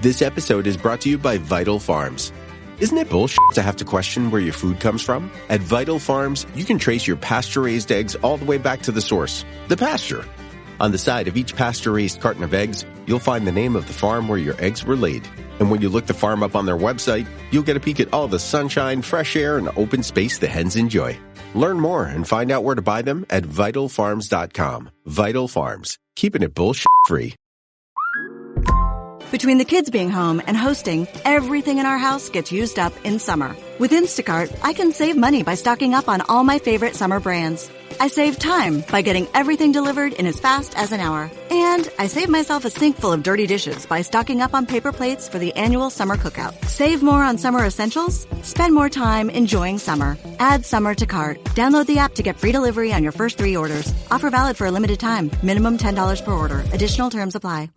This episode is brought to you by Vital Farms. Isn't it bullshit to have to question where your food comes from? At Vital Farms, you can trace your pasture-raised eggs all the way back to the source, the pasture. On the side of each pasture-raised carton of eggs, you'll find the name of the farm where your eggs were laid. And when you look the farm up on their website, you'll get a peek at all the sunshine, fresh air, and open space the hens enjoy. Learn more and find out where to buy them at vitalfarms.com. Vital Farms, keeping it bullshit-free. Between the kids being home and hosting, everything in our house gets used up in summer. With Instacart, I can save money by stocking up on all my favorite summer brands. I save time by getting everything delivered in as fast as an hour. And I save myself a sink full of dirty dishes by stocking up on paper plates for the annual summer cookout. Save more on summer essentials? Spend more time enjoying summer. Add summer to cart. Download the app to get free delivery on your first 3 orders. Offer valid for a limited time. Minimum $10 per order. Additional terms apply.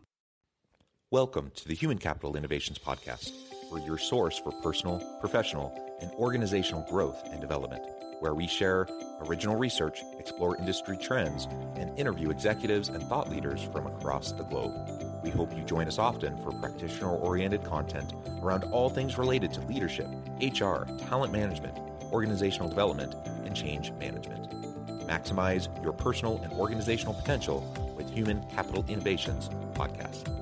Welcome to the Human Capital Innovations Podcast. We're your source for personal, professional, and organizational growth and development, where we share original research, explore industry trends, and interview executives and thought leaders from across the globe. We hope you join us often for practitioner-oriented content around all things related to leadership, HR, talent management, organizational development, and change management. Maximize your personal and organizational potential with Human Capital Innovations Podcast.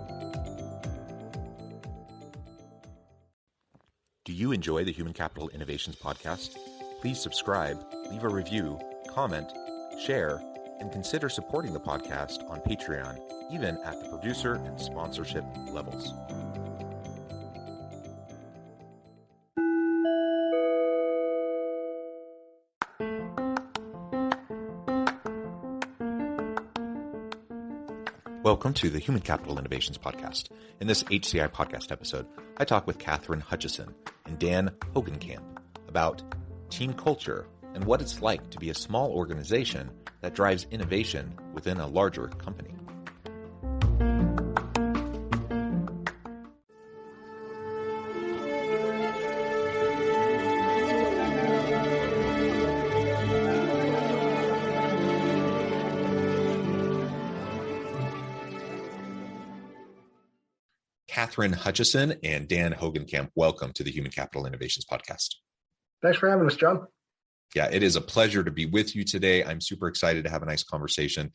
Do you enjoy the Human Capital Innovations Podcast? Please subscribe, leave a review, comment, share, and consider supporting the podcast on Patreon, even at the producer and sponsorship levels. Welcome to the Human Capital Innovations Podcast. In this HCI podcast episode, I talk with Catherine Hutchison and Dan Hogenkamp about team culture and what it's like to be a small organization that drives innovation within a larger company. Catherine Hutchison and Dan Hogenkamp, welcome to the Human Capital Innovations Podcast. Thanks for having us, John. Yeah, it is a pleasure to be with you today. I'm super excited to have a nice conversation.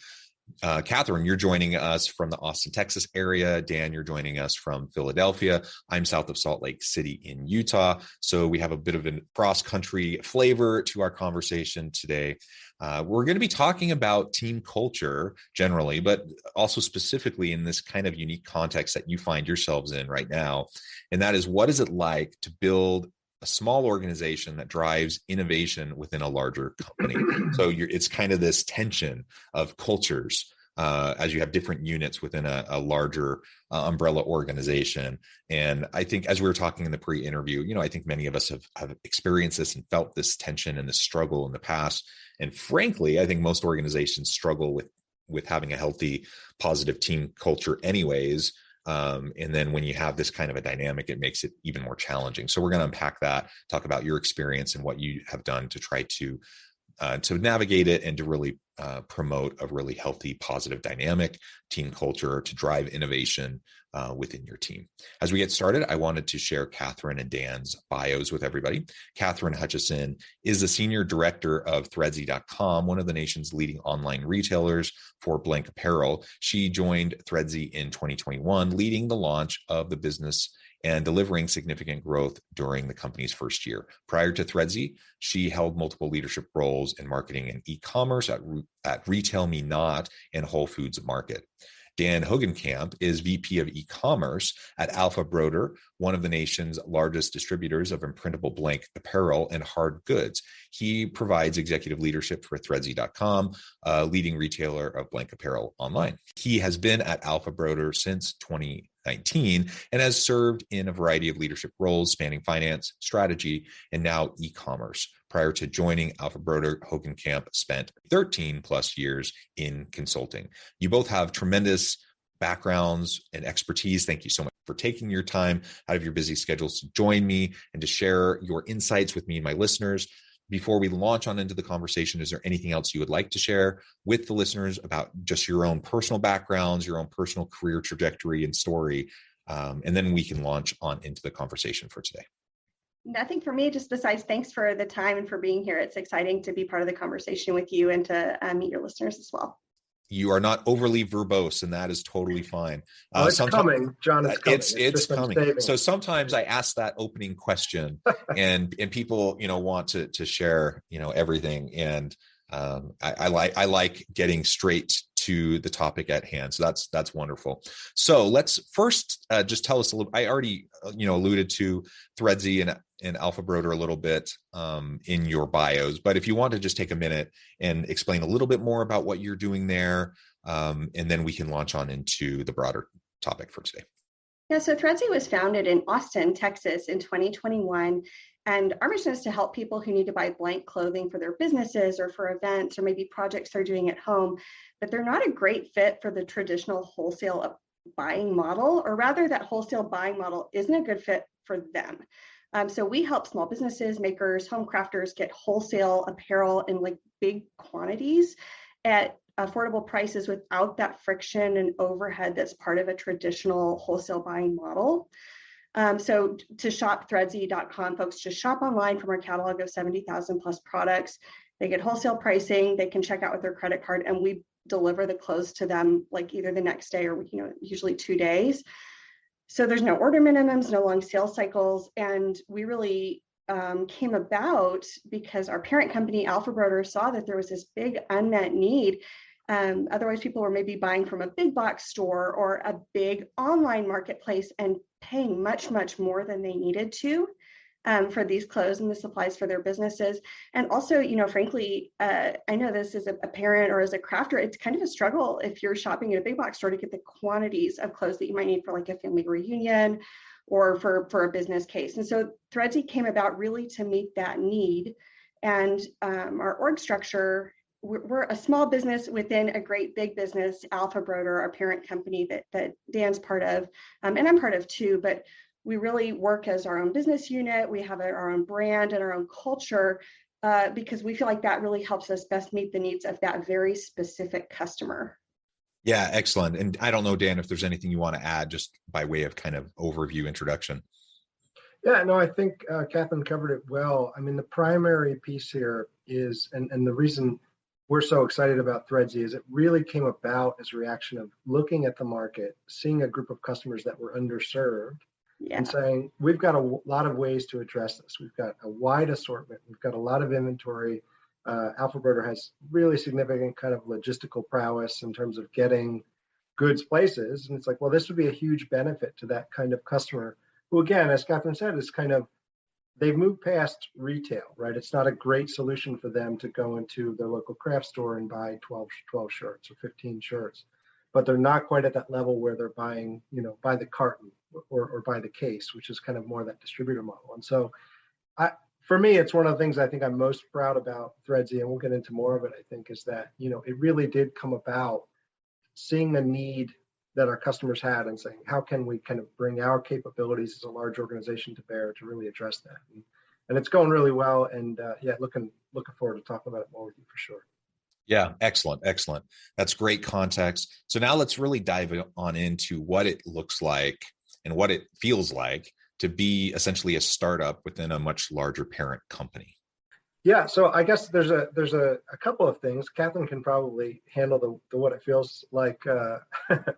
Catherine, you're joining us from the Austin, Texas area. Dan, you're joining us from Philadelphia. I'm south of Salt Lake City in Utah. So we have a bit of a cross-country flavor to our conversation today. We're going to be talking about team culture generally, but also specifically in this kind of unique context that you find yourselves in right now. And that is, what is it like to build a small organization that drives innovation within a larger company? So it's kind of this tension of cultures as you have different units within a larger umbrella organization. And I think as we were talking in the pre-interview, I think many of us have experienced this and felt this tension and this struggle in the past. And frankly, I think most organizations struggle with having a healthy, positive team culture anyways. And then when you have this kind of a dynamic, it makes it even more challenging. So we're going to unpack that, talk about your experience and what you have done to try to navigate it and to really promote a really healthy, positive, dynamic team culture to drive innovation within your team. As we get started, I wanted to share Catherine and Dan's bios with everybody. Catherine Hutchison is the Senior Director of Threadsy.com, one of the nation's leading online retailers for blank apparel. She joined Threadsy in 2021, leading the launch of the business and delivering significant growth during the company's first year. Prior to Threadsy, she held multiple leadership roles in marketing and e-commerce at Retail Me Not and Whole Foods Market. Dan Hogenkamp is VP of e-commerce at Alpha Broder, one of the nation's largest distributors of imprintable blank apparel and hard goods. He provides executive leadership for Threadsy.com, a leading retailer of blank apparel online. He has been at Alpha Broder since 2019 and has served in a variety of leadership roles spanning finance, strategy, and now e-commerce. Prior to joining Alpha Broder, Hogenkamp spent 13 plus years in consulting. You both have tremendous backgrounds and expertise. Thank you so much for taking your time out of your busy schedules to join me and to share your insights with me and my listeners. Before we launch on into the conversation, is there anything else you would like to share with the listeners about just your own personal backgrounds, your own personal career trajectory and story And then we can launch on into the conversation for today. Nothing for me, just besides thanks for the time and for being here. It's exciting to be part of the conversation with you and to meet your listeners as well. You are not overly verbose, and that is totally fine. It's coming, John. It's coming. It's coming. So sometimes I ask that opening question, and people, want to share, everything, and I like getting straight to the topic at hand. So that's wonderful. So let's first just tell us a little. I already alluded to Threadsy and Alpha Broder a little bit in your bios, but if you want to just take a minute and explain a little bit more about what you're doing there, and then we can launch on into the broader topic for today. Yeah, so Threadsy was founded in Austin, Texas in 2021. And our mission is to help people who need to buy blank clothing for their businesses or for events or maybe projects they're doing at home, but they're not a great fit for the traditional wholesale buying model, or rather that wholesale buying model isn't a good fit for them. So we help small businesses, makers, home crafters get wholesale apparel in like big quantities at affordable prices without that friction and overhead that's part of a traditional wholesale buying model. So to shop Threadsy.com, folks just shop online from our catalog of 70,000 plus products. They get wholesale pricing, they can check out with their credit card, and we deliver the clothes to them like either the next day or usually 2 days. So there's no order minimums, no long sales cycles, and we really came about because our parent company, Alpha Broder, saw that there was this big unmet need. Otherwise, people were maybe buying from a big box store or a big online marketplace and paying much, much more than they needed to for these clothes and the supplies for their businesses. And also, frankly, I know this as a parent or as a crafter, it's kind of a struggle if you're shopping at a big box store to get the quantities of clothes that you might need for like a family reunion or for a business case. And so Threadsy came about really to meet that need. And our org structure, we're a small business within a great big business, Alpha Broder, our parent company that Dan's part of, and I'm part of too, but we really work as our own business unit. We have our own brand and our own culture because we feel like that really helps us best meet the needs of that very specific customer. Yeah, excellent. And I don't know, Dan, if there's anything you want to add just by way of kind of overview introduction. Yeah, no, I think Catherine covered it well. I mean, the primary piece here is, and the reason we're so excited about Threadsy is it really came about as a reaction of looking at the market, seeing a group of customers that were underserved, and saying, we've got a lot of ways to address this. We've got a wide assortment. We've got a lot of inventory. Alpha Broder has really significant kind of logistical prowess in terms of getting goods places. And it's like, well, this would be a huge benefit to that kind of customer who, again, as Catherine said, is kind of, they've moved past retail, right? It's not a great solution for them to go into their local craft store and buy 12 shirts or 15 shirts, but they're not quite at that level where they're buying, by the carton or by the case, which is kind of more that distributor model. And so for me, it's one of the things I think I'm most proud about Threadsy, and we'll get into more of it, I think, is that, it really did come about seeing the need that our customers had and saying, how can we kind of bring our capabilities as a large organization to bear to really address that? And it's going really well. And looking forward to talking about it more with you for sure. Yeah, excellent. That's great context. So now let's really dive on into what it looks like and what it feels like to be essentially a startup within a much larger parent company. Yeah, so I guess there's a couple of things. Catherine can probably handle the what it feels like a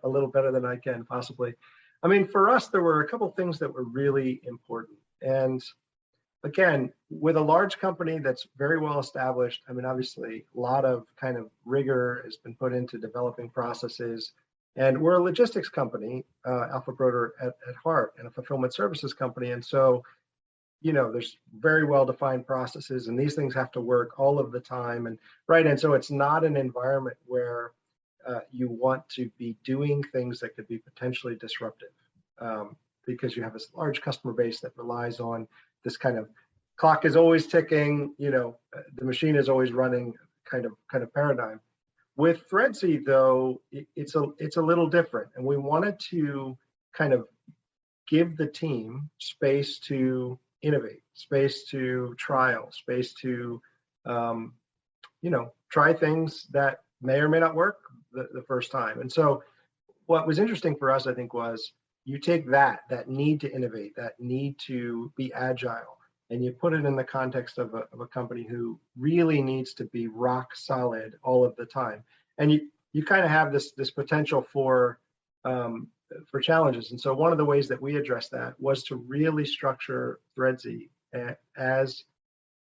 little better than I can possibly. I mean, for us, there were a couple of things that were really important. And again, with a large company that's very well established, I mean, obviously, a lot of kind of rigor has been put into developing processes. And we're a logistics company, Alpha Broder at heart, and a fulfillment services company. And so, there's very well-defined processes, and these things have to work all of the time. And so it's not an environment where you want to be doing things that could be potentially disruptive because you have this large customer base that relies on this kind of clock is always ticking, the machine is always running kind of paradigm. With Threadsy, though, it's a little different, and we wanted to kind of give the team space to innovate, space to trial, space to try things that may or may not work the first time. And so what was interesting for us, I think, was you take that need to innovate, that need to be agile, and you put it in the context of a company who really needs to be rock solid all of the time. And you kind of have this potential for challenges. And so one of the ways that we addressed that was to really structure Threadsy as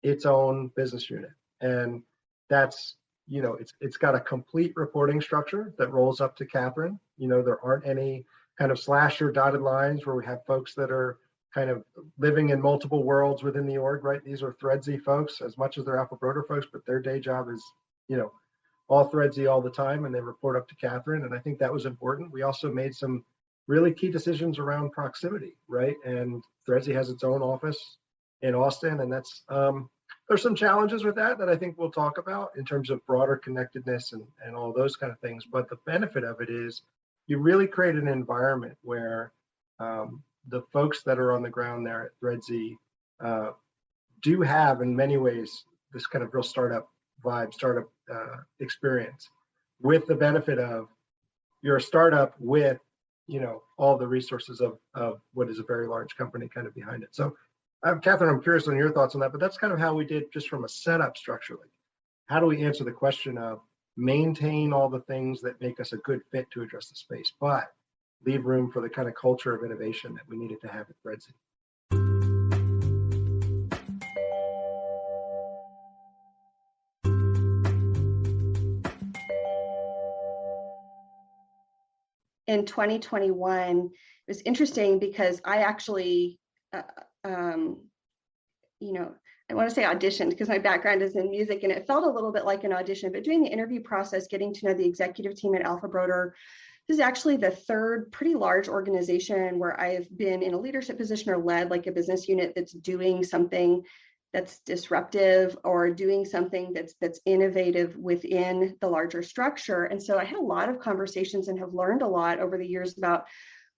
its own business unit. And that's, it's got a complete reporting structure that rolls up to Catherine. There aren't any kind of slash or dotted lines where we have folks that are kind of living in multiple worlds within the org, right? These are Threadsy folks as much as they're Alpha Broder folks, but their day job is, all Threadsy all the time, and they report up to Catherine. And I think that was important. We also made some really key decisions around proximity, right? And Threadsy has its own office in Austin, and that's there's some challenges with that I think we'll talk about in terms of broader connectedness and all those kind of things. But the benefit of it is you really create an environment where the folks that are on the ground there at Threadsy do have, in many ways, this kind of real startup vibe, startup experience, with the benefit of you're a startup with, all the resources of what is a very large company kind of behind it. So, Catherine, I'm curious on your thoughts on that, but that's kind of how we did just from a setup structurally. How do we answer the question of maintain all the things that make us a good fit to address the space, but leave room for the kind of culture of innovation that we needed to have at Threadsy? In 2021, it was interesting because I actually, I want to say auditioned because my background is in music, and it felt a little bit like an audition, but doing the interview process, getting to know the executive team at Alpha Broder, this is actually the third pretty large organization where I've been in a leadership position or led like a business unit that's doing something that's disruptive or doing something that's innovative within the larger structure. And so I had a lot of conversations and have learned a lot over the years about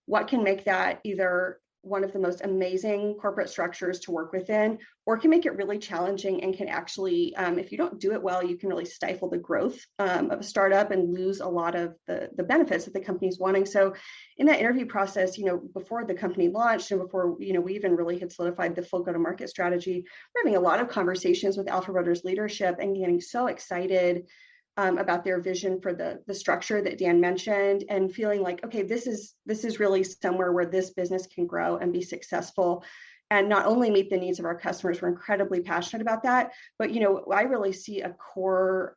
what can make that either one of the most amazing corporate structures to work within, or can make it really challenging and can actually, if you don't do it well, you can really stifle the growth of a startup and lose a lot of the benefits that the company's wanting. So in that interview process, before the company launched and before, we even really had solidified the full go-to-market strategy, we're having a lot of conversations with Alpha Broder's leadership and getting so excited about their vision for the structure that Dan mentioned, and feeling like, okay, this is really somewhere where this business can grow and be successful and not only meet the needs of our customers. We're incredibly passionate about that, but I really see a core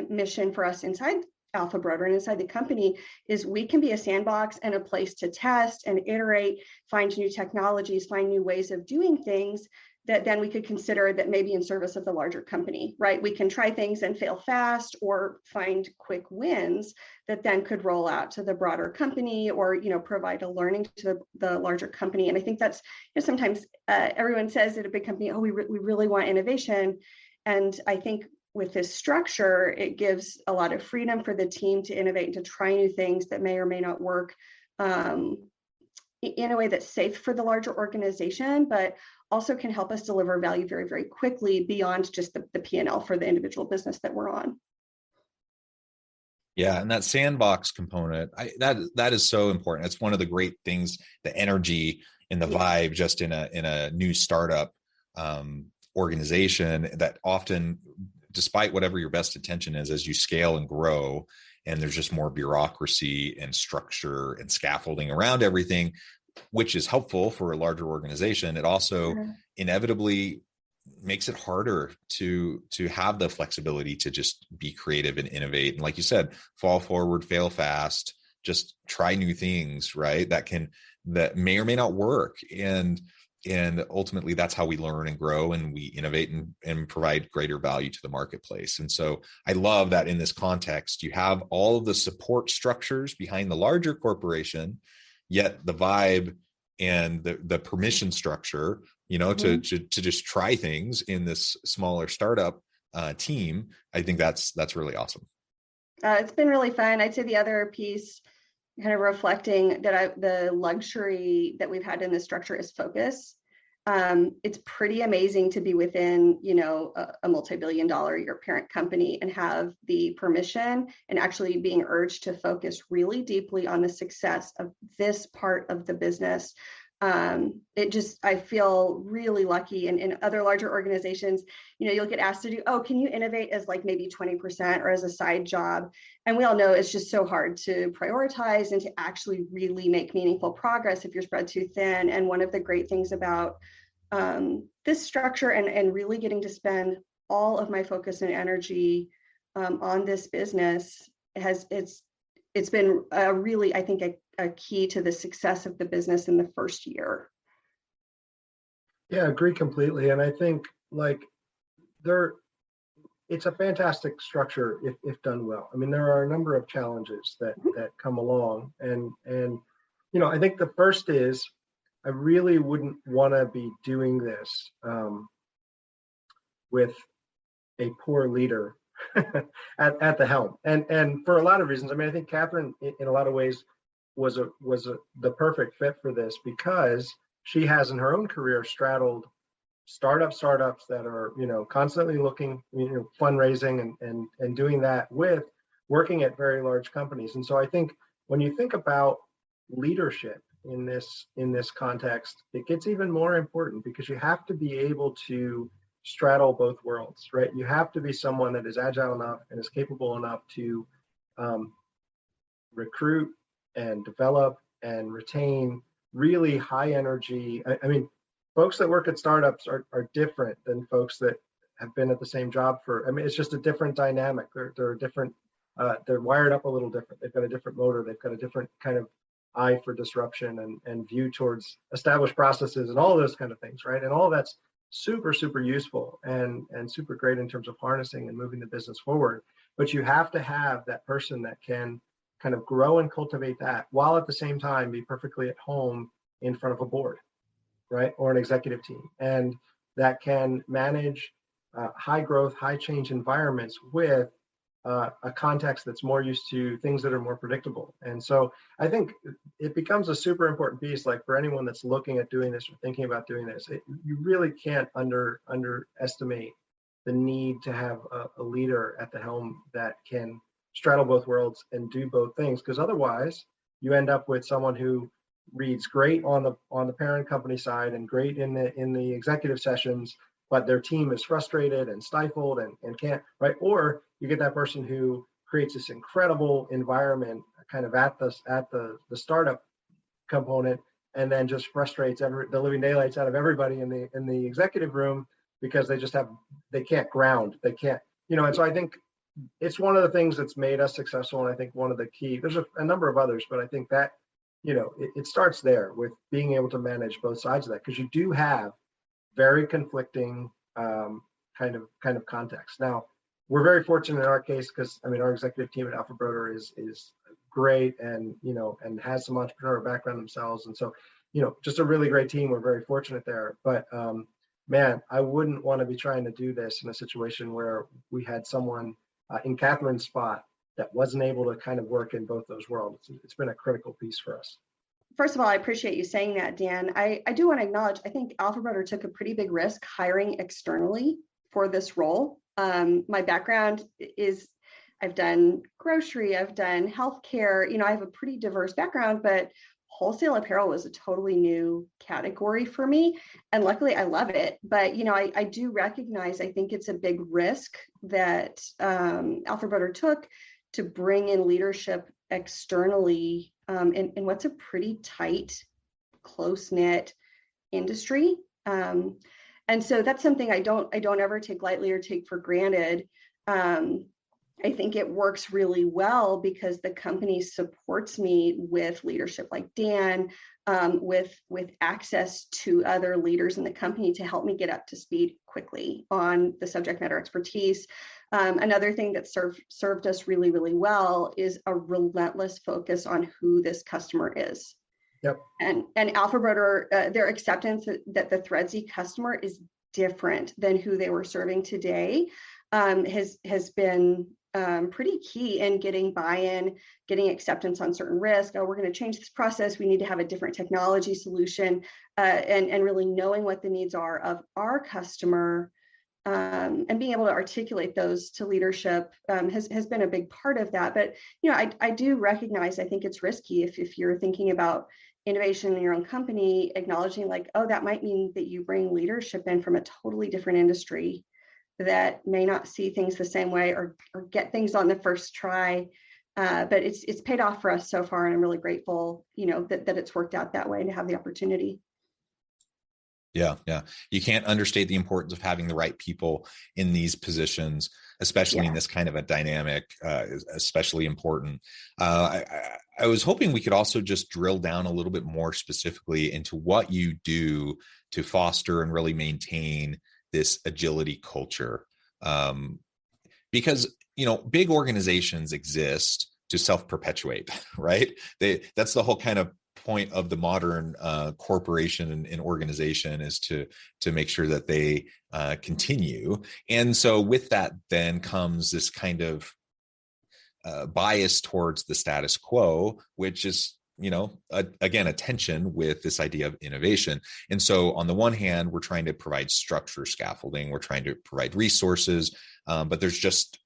mission for us inside Alpha Broder and inside the company is we can be a sandbox and a place to test and iterate, find new technologies, find new ways of doing things that then we could consider that maybe in service of the larger company, right? We can try things and fail fast or find quick wins that then could roll out to the broader company or, provide a learning to the larger company. And I think that's, sometimes everyone says at a big company, oh, we really want innovation. And I think with this structure, it gives a lot of freedom for the team to innovate and to try new things that may or may not work in a way that's safe for the larger organization, but also can help us deliver value very, very quickly beyond just the P&L for the individual business that we're on. Yeah, and that sandbox component, that is so important. It's one of the great things, the energy and the vibe just in a new startup organization that often, despite whatever your best intention is, as you scale and grow, and there's just more bureaucracy and structure and scaffolding around everything, which is helpful for a larger organization, it also inevitably makes it harder to have the flexibility to just be creative and innovate. And like you said, fall forward, fail fast, just try new things, right? That may or may not work. And ultimately that's how we learn and grow and we innovate and provide greater value to the marketplace. And so I love that in this context, you have all of the support structures behind the larger corporation, yet the vibe and the permission structure, to just try things in this smaller startup team. I think that's really awesome. It's been really fun. I'd say the other piece, kind of reflecting that the luxury that we've had in this structure is focus. It's pretty amazing to be within, a multi-billion dollar your parent company and have the permission and actually being urged to focus really deeply on the success of this part of the business. I feel really lucky. And in other larger organizations, you'll get asked to do, can you innovate as like maybe 20% or as a side job? And we all know it's just so hard to prioritize and to actually really make meaningful progress if you're spread too thin. And one of the great things about this structure and really getting to spend all of my focus and energy on this business it's been really, I think, a key to the success of the business in the first year. Yeah, I agree completely. And I think it's a fantastic structure if done well. I mean, there are a number of challenges that come along. And I think the first is I really wouldn't want to be doing this with a poor leader at the helm, and for a lot of reasons. I mean, I think Catherine, in a lot of ways, was the perfect fit for this because she has in her own career straddled startups that are constantly looking, fundraising and doing that with working at very large companies. And so I think when you think about leadership in this context, it gets even more important because you have to be able to straddle both worlds, right? You have to be someone that is agile enough and is capable enough to recruit and develop and retain really high energy. I mean, folks that work at startups are different than folks that have been at the same job it's just a different dynamic. They're different. They're wired up a little different. They've got a different motor. They've got a different kind of eye for disruption and view towards established processes and all those kind of things, right? And all that's super, super useful and super great in terms of harnessing and moving the business forward. But you have to have that person that can kind of grow and cultivate that while at the same time be perfectly at home in front of a board, right? Or an executive team. And that can manage high growth, high change environments with a context that's more used to things that are more predictable. And so I think it becomes a super important piece, like for anyone that's looking at doing this or thinking about doing this, you really can't underestimate the need to have a leader at the helm that can straddle both worlds and do both things, because otherwise you end up with someone who reads great on the parent company side and great in the executive sessions, but their team is frustrated and stifled and can't, right? Or you get that person who creates this incredible environment kind of at the startup component and then just frustrates the living daylights out of everybody in the executive room because they can't ground, they can't, and so I think it's one of the things that's made us successful. And I think one of the key, there's a number of others, but I think that, it starts there with being able to manage both sides of that, because you do have very conflicting kind of context. Now, we're very fortunate in our case because our executive team at Alpha Broder is great and and has some entrepreneurial background themselves, and so just a really great team. We're very fortunate there. But man, I wouldn't want to be trying to do this in a situation where we had someone in Catherine's spot that wasn't able to kind of work in both those worlds. It's been a critical piece for us. First of all, I appreciate you saying that, Dan. I do want to acknowledge, I think Alpha Broder took a pretty big risk hiring externally for this role. My background is I've done grocery, I've done healthcare, I have a pretty diverse background, but wholesale apparel was a totally new category for me. And luckily I love it. But, I do recognize, I think it's a big risk that Alpha Broder took to bring in leadership externally in what's a pretty tight, close-knit industry. And so that's something I don't ever take lightly or take for granted. I think it works really well because the company supports me with leadership like Dan, with access to other leaders in the company to help me get up to speed quickly on the subject matter expertise. Another thing that served us really, really well is a relentless focus on who this customer is. Yep. And Alpha Broder, their acceptance that the Threadsy customer is different than who they were serving today has been pretty key in getting buy-in, getting acceptance on certain risk. Oh, we're going to change this process. We need to have a different technology solution, and really knowing what the needs are of our customer, and being able to articulate those to leadership has been a big part of that. But I do recognize, I think it's risky if you're thinking about innovation in your own company, acknowledging like, oh, that might mean that you bring leadership in from a totally different industry that may not see things the same way or get things on the first try. But it's paid off for us so far, and I'm really grateful, that it's worked out that way and to have the opportunity. Yeah. You can't understate the importance of having the right people in these positions, especially in this kind of a dynamic, especially important. I was hoping we could also just drill down a little bit more specifically into what you do to foster and really maintain this agility culture. Because, big organizations exist to self-perpetuate, right? That's the whole kind of point of the modern corporation and organization, is to make sure that they continue. And so with that then comes this kind of bias towards the status quo, which is, again, a tension with this idea of innovation. And so on the one hand, we're trying to provide structure, scaffolding, we're trying to provide resources, but there's just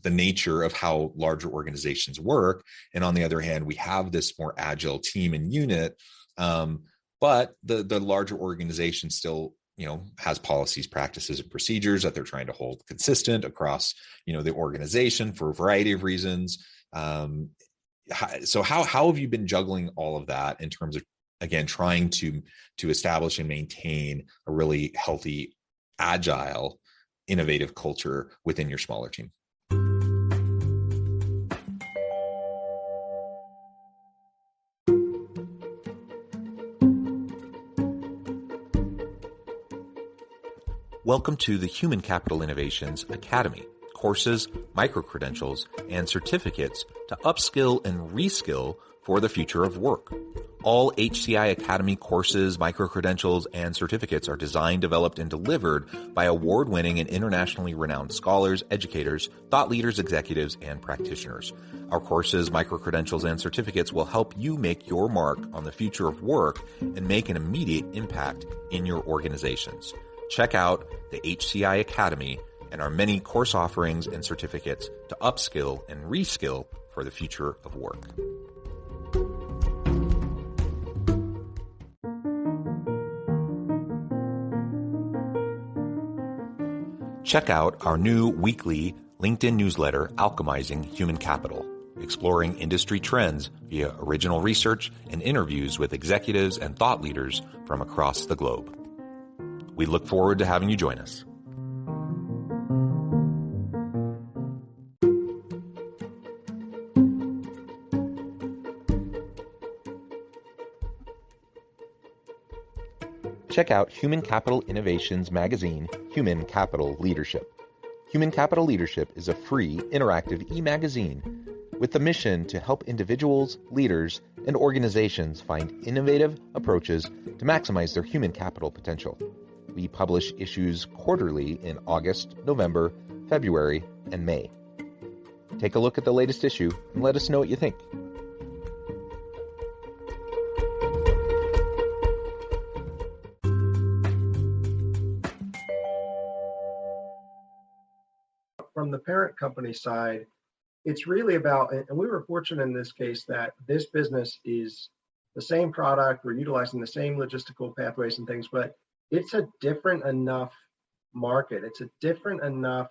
the nature of how larger organizations work. And on the other hand, we have this more agile team and unit, but the larger organization still, has policies, practices, and procedures that they're trying to hold consistent across, the organization for a variety of reasons. So how have you been juggling all of that in terms of, again, trying to establish and maintain a really healthy, agile, innovative culture within your smaller team? Welcome to the Human Capital Innovations Academy. Courses, micro-credentials, and certificates to upskill and reskill for the future of work. All HCI Academy courses, micro-credentials, and certificates are designed, developed, and delivered by award-winning and internationally renowned scholars, educators, thought leaders, executives, and practitioners. Our courses, micro-credentials, and certificates will help you make your mark on the future of work and make an immediate impact in your organizations. Check out the HCI Academy and our many course offerings and certificates to upskill and reskill for the future of work. Check out our new weekly LinkedIn newsletter, Alchemizing Human Capital, exploring industry trends via original research and interviews with executives and thought leaders from across the globe. We look forward to having you join us. Check out Human Capital Innovations magazine, Human Capital Leadership. Human Capital Leadership is a free, interactive e-magazine with the mission to help individuals, leaders, and organizations find innovative approaches to maximize their human capital potential. We publish issues quarterly in August, November, February, and May. Take a look at the latest issue and let us know what you think. From the parent company side, it's really about, and we were fortunate in this case that this business is the same product, we're utilizing the same logistical pathways and things, but it's a different enough market. It's a different enough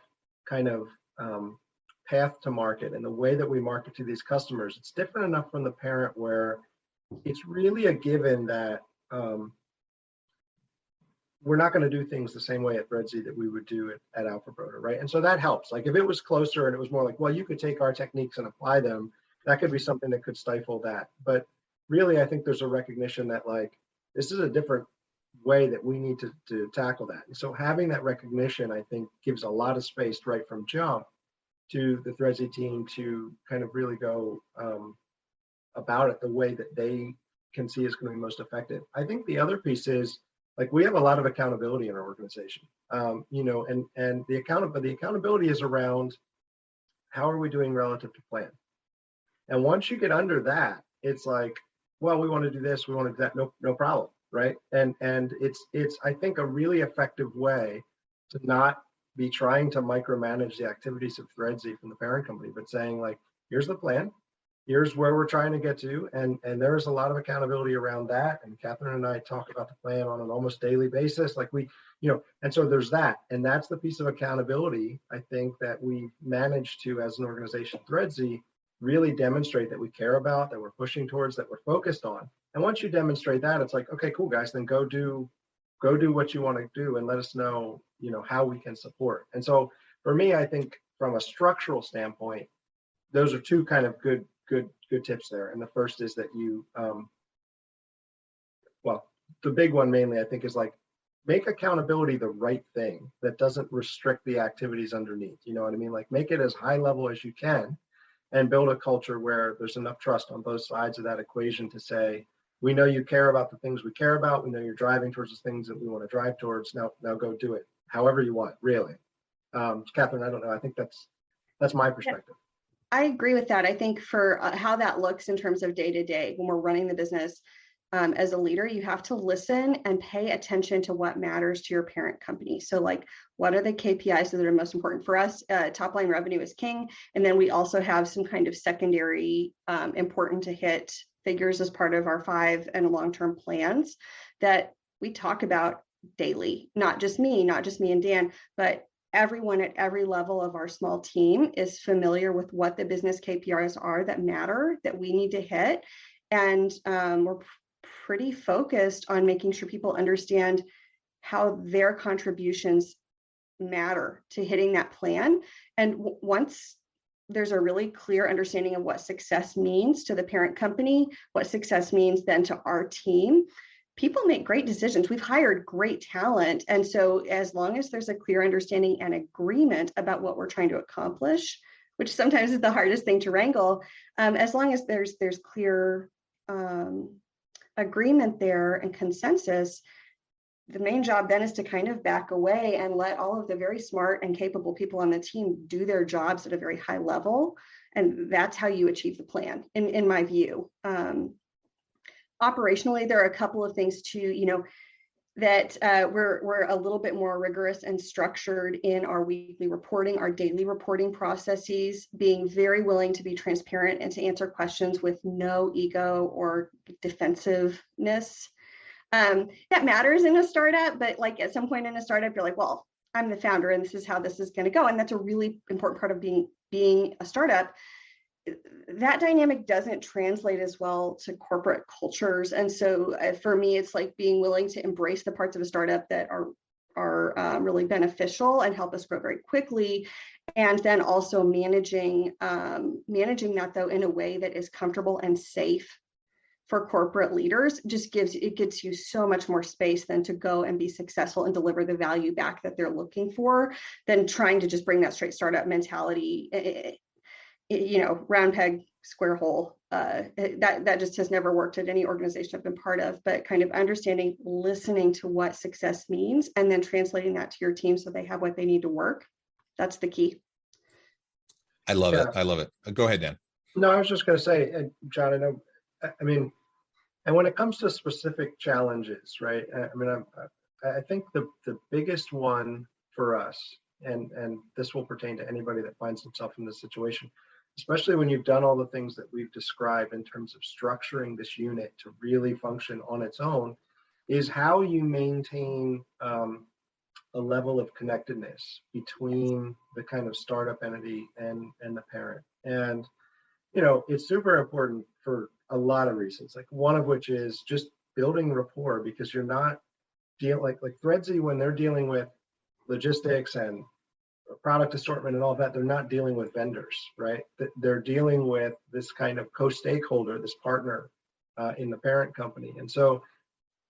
kind of path to market, and the way that we market to these customers, it's different enough from the parent where it's really a given that we're not going to do things the same way at Threadsy that we would do at Alpha Broder, right? And so that helps. Like if it was closer and it was more like, well, you could take our techniques and apply them, that could be something that could stifle that. But really, I think there's a recognition that like, this is a different way that we need to tackle that. And so having that recognition, I think, gives a lot of space right from jump to the Threadsy team to kind of really go about it the way that they can see is going to be most effective. I think the other piece is like we have a lot of accountability in our organization, and the accountability is around how are we doing relative to plan. And once you get under that, it's like, well, we want to do this, we want to do that, no problem, right? And it's I think a really effective way to not be trying to micromanage the activities of Threadsy from the parent company, but saying like, here's the plan, here's where we're trying to get to, and there's a lot of accountability around that. And Catherine and I talk about the plan on an almost daily basis, like we, and so there's that, and that's the piece of accountability I think that we managed to, as an organization, Threadsy, really demonstrate that we care about, that we're pushing towards, that we're focused on. And once you demonstrate that, it's like, okay, cool, guys, then go do what you want to do and let us know, how we can support. And so for me, I think from a structural standpoint, those are two kind of good tips there. And the first is that you, the big one mainly, I think, is like, make accountability the right thing that doesn't restrict the activities underneath. You know what I mean? Like, make it as high level as you can and build a culture where there's enough trust on both sides of that equation to say, we know you care about the things we care about. We know you're driving towards the things that we want to drive towards. Now go do it however you want, really. Catherine, I don't know. I think that's my perspective. I agree with that. I think for how that looks in terms of day to day, when we're running the business, as a leader, you have to listen and pay attention to what matters to your parent company. So like, what are the KPIs that are most important for us? Top line revenue is king. And then we also have some kind of secondary important to hit figures as part of our 5 and long-term plans that we talk about daily. Not just me and Dan, but everyone at every level of our small team is familiar with what the business KPIs are that matter, that we need to hit. And we're pretty focused on making sure people understand how their contributions matter to hitting that plan. And once there's a really clear understanding of what success means to the parent company, what success means then to our team, people make great decisions. We've hired great talent. And so as long as there's a clear understanding and agreement about what we're trying to accomplish, which sometimes is the hardest thing to wrangle, as long as there's clear agreement there and consensus, the main job then is to kind of back away and let all of the very smart and capable people on the team do their jobs at a very high level. And that's how you achieve the plan, in my view. Operationally, there are a couple of things too, that we're a little bit more rigorous and structured in our weekly reporting, our daily reporting processes, being very willing to be transparent and to answer questions with no ego or defensiveness. That matters in a startup, but like at some point in a startup, you're like, well, I'm the founder and this is how this is going to go. And that's a really important part of being a startup. That dynamic doesn't translate as well to corporate cultures. And so for me, it's like being willing to embrace the parts of a startup that are really beneficial and help us grow very quickly. And then also managing that though in a way that is comfortable and safe for corporate leaders gives you so much more space than to go and be successful and deliver the value back that they're looking for than trying to just bring that straight startup mentality, round peg, square hole. That just has never worked at any organization I've been part of, but kind of understanding, listening to what success means and then translating that to your team so they have what they need to work. That's the key. I love it. I love it. Go ahead, Dan. No, I was just going to say, John, and when it comes to specific challenges, right? I think the biggest one for us, and this will pertain to anybody that finds himself in this situation, especially when you've done all the things that we've described in terms of structuring this unit to really function on its own, is how you maintain a level of connectedness between the kind of startup entity and the parent. And, it's super important for a lot of reasons, like one of which is just building rapport, because you're not like Threadsy, when they're dealing with logistics and product assortment and all that, they're not dealing with vendors, right? They're dealing with this kind of co-stakeholder, this partner in the parent company. And so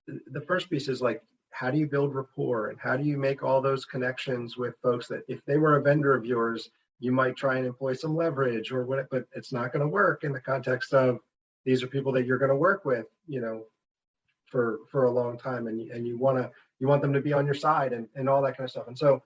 the first piece is like, how do you build rapport and how do you make all those connections with folks that if they were a vendor of yours, you might try and employ some leverage or what, but it's not going to work in the context of these are people that you're going to work with, for a long time, and you want them to be on your side and all that kind of stuff. And so,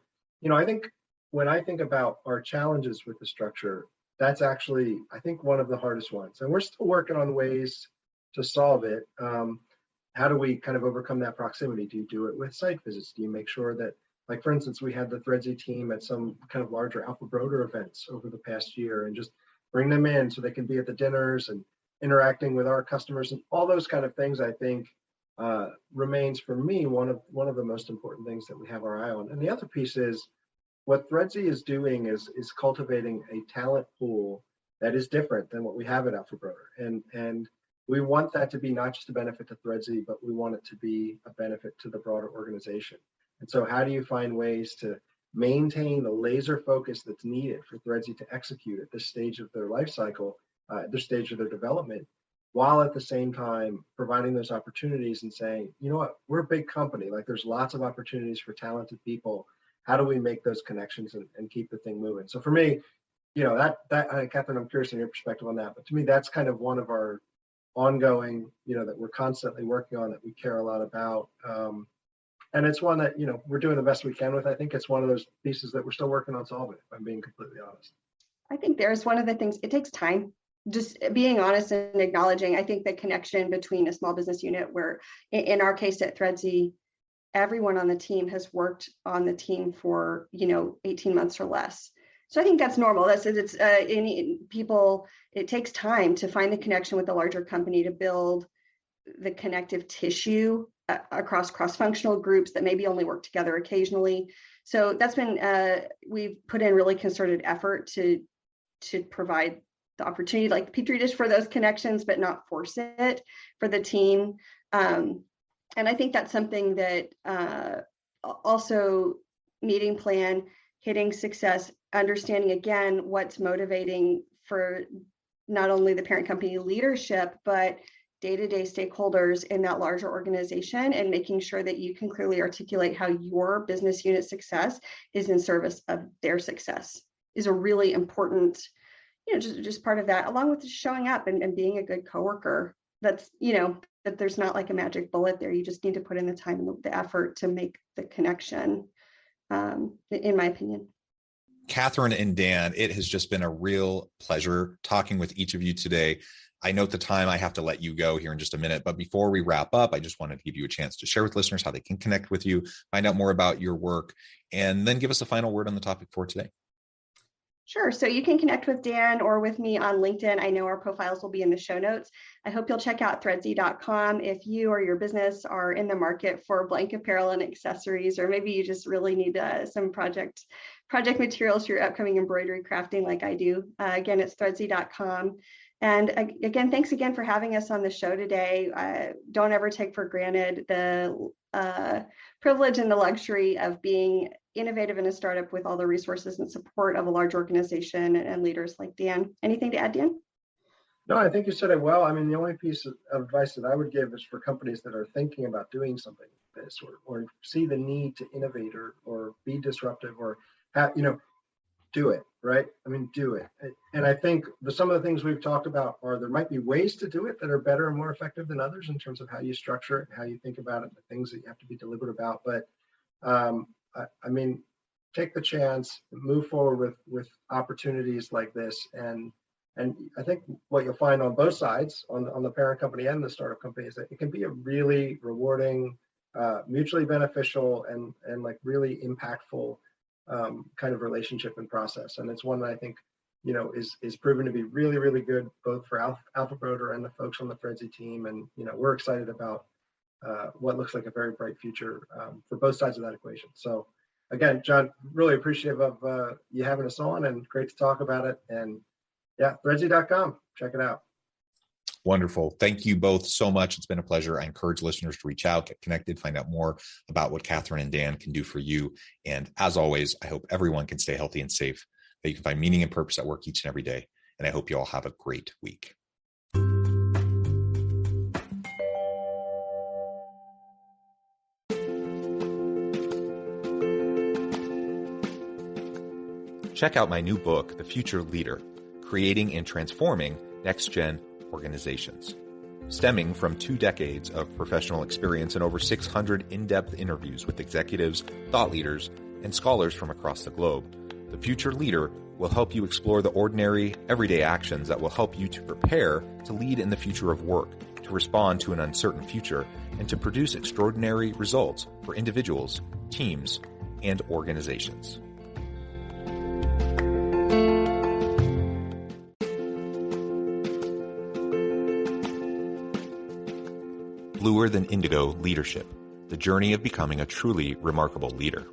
I think when I think about our challenges with the structure, that's actually, I think, one of the hardest ones. And we're still working on ways to solve it. How do we kind of overcome that proximity? Do you do it with site visits? Do you make sure that, like, for instance, we had the Threadsy team at some kind of larger Alpha Broder events over the past year, and just bring them in so they can be at the dinners and interacting with our customers, and all those kind of things, I think, remains for me one of the most important things that we have our eye on. And the other piece is what Threadsy is doing is cultivating a talent pool that is different than what we have at Alpha Broder. And we want that to be not just a benefit to Threadsy, but we want it to be a benefit to the broader organization. And so how do you find ways to maintain the laser focus that's needed for Threadsy to execute at this stage of their life cycle, this stage of their development, while at the same time providing those opportunities and saying, you know what, we're a big company, like there's lots of opportunities for talented people. How do we make those connections and keep the thing moving? So for me, Catherine, I'm curious on your perspective on that, but to me, that's kind of one of our ongoing, that we're constantly working on, that we care a lot about. And it's one that, we're doing the best we can with. I think it's one of those pieces that we're still working on solving, if I'm being completely honest. I think there's one of the things, it takes time. Just being honest and acknowledging, I think the connection between a small business unit, where in our case at Threadsy, everyone on the team has worked on the team for, 18 months or less. So I think that's normal. It takes time to find the connection with a larger company, to build the connective tissue across cross-functional groups that maybe only work together occasionally. So that's been, we've put in really concerted effort to provide the opportunity, like the Petri dish, for those connections, but not force it for the team. And I think that's something that also meeting plan, hitting success, understanding again what's motivating for not only the parent company leadership, but day-to-day stakeholders in that larger organization, and making sure that you can clearly articulate how your business unit success is in service of their success is a really important, just part of that, along with showing up and being a good coworker. That's, that there's not like a magic bullet there. You just need to put in the time and the effort to make the connection, in my opinion. Catherine and Dan, it has just been a real pleasure talking with each of you today. I note the time, I have to let you go here in just a minute, but before we wrap up, I just wanted to give you a chance to share with listeners how they can connect with you, find out more about your work, and then give us a final word on the topic for today. Sure. So you can connect with Dan or with me on LinkedIn. I know our profiles will be in the show notes. I hope you'll check out threadsy.com if you or your business are in the market for blank apparel and accessories, or maybe you just really need some project materials for your upcoming embroidery crafting like I do. Again, it's threadsy.com. And again, thanks again for having us on the show today. Don't ever take for granted the privilege and the luxury of being innovative in a startup with all the resources and support of a large organization and leaders like Dan. Anything to add, Dan? No, I think you said it well. I mean, the only piece of advice that I would give is for companies that are thinking about doing something like this, or see the need to innovate or be disruptive, or do it, right? I mean, do it. And I think some of the things we've talked about there might be ways to do it that are better and more effective than others in terms of how you structure it, how you think about it, the things that you have to be deliberate about. But I mean, take the chance, move forward with opportunities like this. And I think what you'll find on both sides, on the parent company and the startup company, is that it can be a really rewarding, mutually beneficial, and like really impactful kind of relationship and process. And it's one that I think, is proven to be really, really good, both for Alpha Broder and the folks on the Threadsy team. And, we're excited about what looks like a very bright future for both sides of that equation. So again, John, really appreciative of you having us on, and great to talk about it. And yeah, threadsy.com, check it out. Wonderful. Thank you both so much. It's been a pleasure. I encourage listeners to reach out, get connected, find out more about what Catherine and Dan can do for you. And as always, I hope everyone can stay healthy and safe, that you can find meaning and purpose at work each and every day. And I hope you all have a great week. Check out my new book, The Future Leader: Creating and Transforming Next-Gen Organizations. stemming from 2 decades of professional experience and over 600 in-depth interviews with executives, thought leaders, and scholars from across the globe. The Future Leader will help you explore the ordinary, everyday actions that will help you to prepare to lead in the future of work, to respond to an uncertain future, and to produce extraordinary results for individuals, teams, and organizations. Bluer Than Indigo Leadership, the journey of becoming a truly remarkable leader.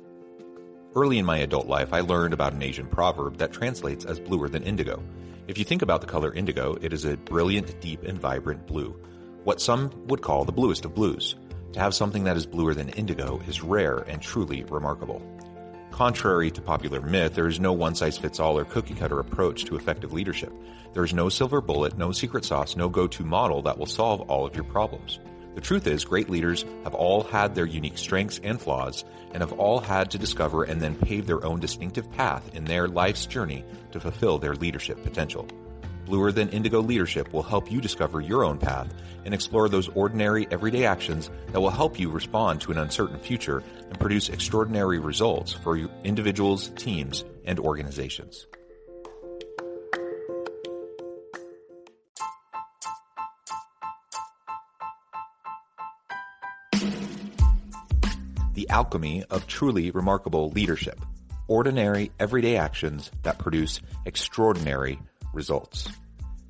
Early in my adult life, I learned about an Asian proverb that translates as bluer than indigo. If you think about the color indigo, it is a brilliant, deep, and vibrant blue, what some would call the bluest of blues. To have something that is bluer than indigo is rare and truly remarkable. Contrary to popular myth, there is no one-size-fits-all or cookie-cutter approach to effective leadership. There is no silver bullet, no secret sauce, no go-to model that will solve all of your problems. The truth is, great leaders have all had their unique strengths and flaws, and have all had to discover and then pave their own distinctive path in their life's journey to fulfill their leadership potential. Bluer Than Indigo Leadership will help you discover your own path and explore those ordinary, everyday actions that will help you respond to an uncertain future and produce extraordinary results for individuals, teams, and organizations. The alchemy of truly remarkable leadership. Ordinary, everyday actions that produce extraordinary results.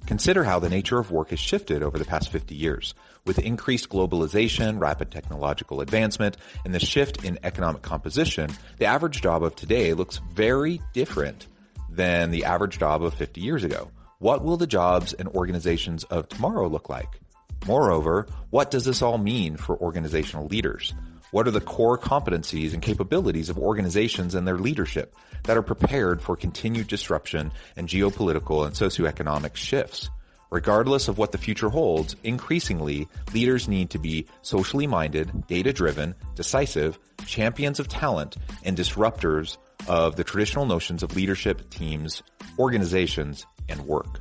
Consider how the nature of work has shifted over the past 50 years. With increased globalization, rapid technological advancement, and the shift in economic composition, the average job of today looks very different than the average job of 50 years ago. What will the jobs and organizations of tomorrow look like? Moreover, what does this all mean for organizational leaders? What are the core competencies and capabilities of organizations and their leadership that are prepared for continued disruption and geopolitical and socioeconomic shifts? Regardless of what the future holds, increasingly, leaders need to be socially minded, data-driven, decisive, champions of talent, and disruptors of the traditional notions of leadership, teams, organizations, and work.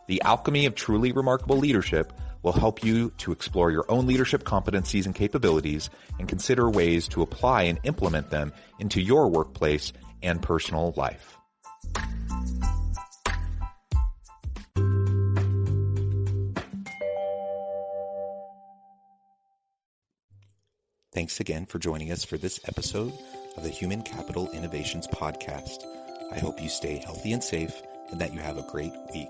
The alchemy of truly remarkable leadership will help you to explore your own leadership competencies and capabilities and consider ways to apply and implement them into your workplace and personal life. Thanks again for joining us for this episode of the Human Capital Innovations Podcast. I hope you stay healthy and safe and that you have a great week.